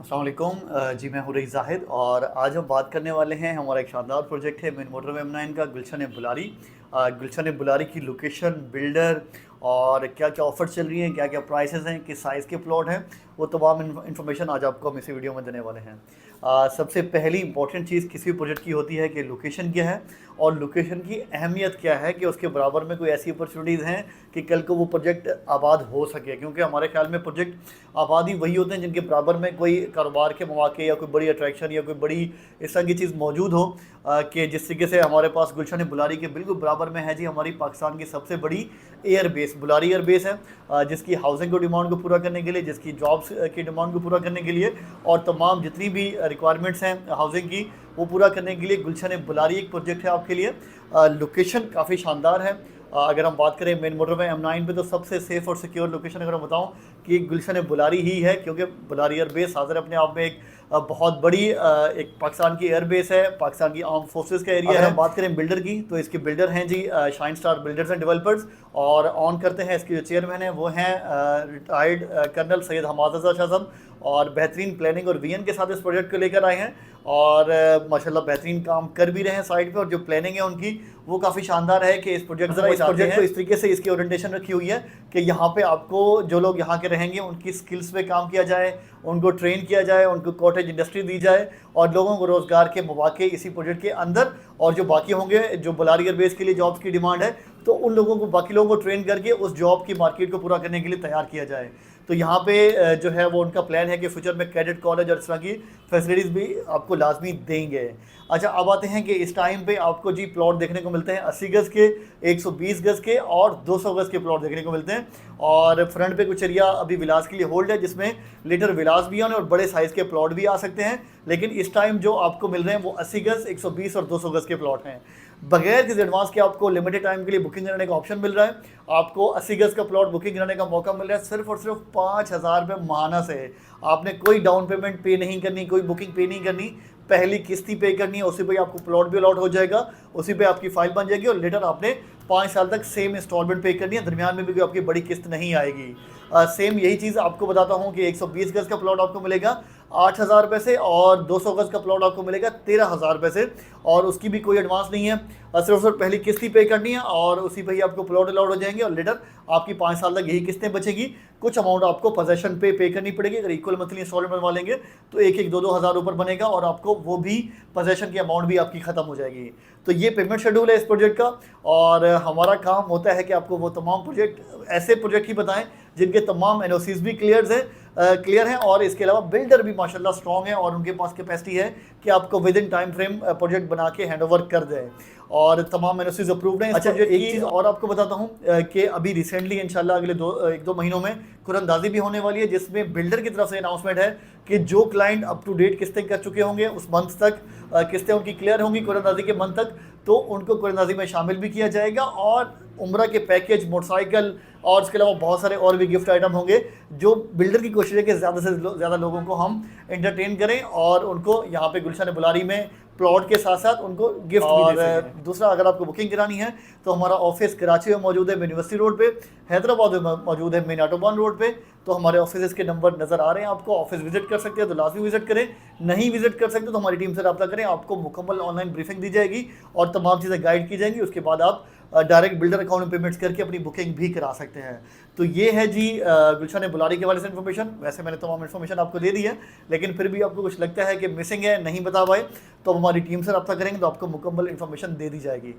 अस्सलाम वालेकुम। जी मैं हूँ रईस ज़ाहिद और आज हम बात करने वाले हैं। हमारा एक शानदार प्रोजेक्ट है मेन मोटरवे M9 का गुलशन बुलारी। गुलशन बुलारी की लोकेशन, बिल्डर और क्या क्या ऑफर चल रही हैं, क्या क्या प्राइसेस हैं, किस साइज़ के प्लॉट हैं, वो तमाम इन्फॉर्मेशन आज आपको हम इसी वीडियो में देने वाले हैं। सबसे पहली इंपॉर्टेंट चीज़ किसी भी प्रोजेक्ट की होती है कि लोकेशन क्या है और लोकेशन की अहमियत क्या है कि उसके बराबर में कोई ऐसी अपॉर्चुनिटीज़ हैं कि कल को वो प्रोजेक्ट आबाद हो सके। क्योंकि हमारे ख्याल में प्रोजेक्ट आबाद ही वही होते हैं जिनके बराबर में कोई कारोबार के मौके या कोई बड़ी अट्रैक्शन या कोई बड़ी इस तरह की चीज़ मौजूद हो कि जिस तरीके से हमारे पास गुलशन बुलारी के बिल्कुल बराबर में है जी हमारी पाकिस्तान की सबसे बड़ी एयर बेस बुलारी एयर बेस है, जिसकी हाउसिंग को डिमांड को पूरा करने के लिए, जिसकी जॉब्स की डिमांड को पूरा करने के लिए और तमाम जितनी भी रिक्वायरमेंट्स हैं हाउसिंग की वो पूरा करने के लिए गुलशन बुलारी एक प्रोजेक्ट है आपके लिए। लोकेशन काफ़ी शानदार है। अगर हम बात करें मेन मोटरवे M9 पे तो सबसे सेफ़ और सिक्योर लोकेशन अगर मैं बताऊं कि गुलशन बुलारी ही है, क्योंकि बुलारी एयर बेस हाजिर अपने आप में एक बहुत बड़ी एक पाकिस्तान की एयर बेस है, पाकिस्तान की आर्म फोर्सेस का एरिया है। हम बात करें बिल्डर की तो इसके बिल्डर हैं जी Shine Star builders and developers, और ऑन करते हैं इसके जो चेयरमैन हैं वो हैं रिटायर्ड कर्नल सैयद हमाद रज़ा शाह साहब, और बेहतरीन प्लानिंग और विजन के साथ इस प्रोजेक्ट को लेकर आए हैं और माशाल्लाह बेहतरीन काम कर भी रहे हैं साइड पे। और जो प्लानिंग है उनकी वो काफ़ी शानदार है कि इस प्रोजेक्ट को इस तरीके से इसकी ओरिएंटेशन रखी हुई है कि यहाँ पे आपको जो लोग यहाँ के रहेंगे उनकी स्किल्स पे काम किया जाए, उनको ट्रेन किया जाए, उनको कॉटेज इंडस्ट्री दी जाए और लोगों को रोज़गार के मौके इसी प्रोजेक्ट के अंदर, और जो बाकी होंगे जो बुलारी एयर बेस के लिए जॉब्स की डिमांड है तो उन लोगों को, बाकी लोगों को ट्रेन करके उस जॉब की मार्केट को पूरा करने के लिए तैयार किया जाए। तो यहाँ पे जो है वो उनका प्लान है कि फ्यूचर में कैडेट कॉलेज और इस तरह की फैसिलिटीज़ भी आपको लाजमी देंगे। अच्छा, अब आते हैं कि इस टाइम पे आपको जी प्लॉट देखने को मिलते हैं 80 गज़ के, 120 गज़ के और 200 गज़ के प्लॉट देखने को मिलते हैं। और फ्रंट पे कुछ एरिया अभी विलास के लिए होल्ड है जिसमें लेटर विलास भी आने और बड़े साइज़ के प्लॉट भी आ सकते हैं, लेकिन इस टाइम जो आपको मिल रहे हैं वो 80 गज़, 120 और 200 गज़ के प्लॉट हैं। बगैर किसी एडवांस के आपको लिमिटेड टाइम के लिए बुकिंग करने का ऑप्शन मिल रहा है। आपको 80 गज़ का प्लॉट बुकिंग करने का मौका मिल रहा है सिर्फ और सिर्फ 5,000 रुपये माहाना से। आपने कोई डाउन पेमेंट पे नहीं करनी, कोई बुकिंग पे नहीं करनी, पहली किस्ती पे करनी है, उसी पे आपको प्लॉट भी अलॉट हो जाएगा, उसी पे आपकी फाइल बन जाएगी और लेटर आपने 5 साल तक सेम इंस्टॉलमेंट पे करनी है, दरमियान में भी कोई आपकी बड़ी किस्त नहीं आएगी। सेम यही चीज़ आपको बताता हूँ कि 120 गज़ का प्लॉट आपको मिलेगा 8,000 रुपये से और 200 गज़ का प्लॉट आपको मिलेगा 13,000 रुपये से, और उसकी भी कोई एडवांस नहीं है, सिर्फ पहली किस्ती पे करनी है और उसी पे ही आपको प्लॉट अलॉट हो जाएंगे और लेटर आपकी 5 साल तक यही किस्तें बचेगी। कुछ अमाउंट आपको पोजेशन पे करनी पड़ेगी, अगर इक्वल मंथली इंस्टॉलमेंट बनवा लेंगे तो एक 2-2 हज़ार ऊपर बनेगा और आपको वो भी पोजेशन की अमाउंट भी आपकी ख़त्म हो जाएगी। तो ये पेमेंट शेड्यूल है इस प्रोजेक्ट का, और हमारा काम होता है कि आपको वो तमाम प्रोजेक्ट, ऐसे प्रोजेक्ट ही बताएं जिनके तमाम NOCs भी क्लियर हैं और इसके अलावा बिल्डर भी माशाल्लाह स्ट्रॉन्ग है और उनके पास कैपेसिटी है कि आपको with in time frame project बना के हैंड ओवर कर दे और तमाम NOCs अप्रूव्ड हैं। अच्छा, एक चीज़ और आपको बताता हूँ कि अभी रिसेंटली इंशाल्लाह अगले 1-2 महीनों में कुरानंदाजी भी होने वाली है, जिसमें बिल्डर की तरफ से अनाउंसमेंट है कि जो क्लाइंट अप टू डेट किस्तें कर चुके होंगे उस मंथ तक किस्तें उनकी क्लियर होंगी कुरानंदाजी के मंथ तक, तो उनको कुरानंदाजी में शामिल भी किया जाएगा और उम्रा के पैकेज, मोटरसाइकिल और इसके अलावा बहुत सारे और भी गिफ्ट आइटम होंगे। जो बिल्डर की कोशिश है कि ज़्यादा से ज़्यादा लोगों को हम एंटरटेन करें और उनको यहाँ पे गुलशन बुलारी में प्लॉट के साथ साथ उनको गिफ्ट भी दे सकें। दूसरा, अगर आपको बुकिंग करानी है तो हमारा ऑफिस कराची में मौजूद है, मेन यूनिवर्सिटी रोड पे, हैदराबाद में मौजूद है, मेन ऑटोबान रोड पे। तो हमारे ऑफिस के नंबर नज़र आ रहे हैं आपको, ऑफिस विजिट कर सकते हैं तो लाजमी विजिट करें, नहीं विजिट कर सकते तो हमारी टीम से रब्ता करें, आपको मुकम्मल ऑनलाइन ब्रीफिंग दी जाएगी और तमाम चीज़ें गाइड की जाएंगी। उसके बाद आप डायरेक्ट बिल्डर अकाउंट में पेमेंट्स करके अपनी बुकिंग भी करा सकते हैं। तो ये है जी गुलशन बुलारी के वाले से इन्फॉर्मेशन। वैसे मैंने तमाम इन्फॉर्मेशन आपको दे दी है, लेकिन फिर भी आपको कुछ लगता है कि मिसिंग है, नहीं बता पाए, तो हमारी टीम से रब्ता करेंगे तो आपको मुकम्मल इन्फॉर्मेशन दे दी जाएगी।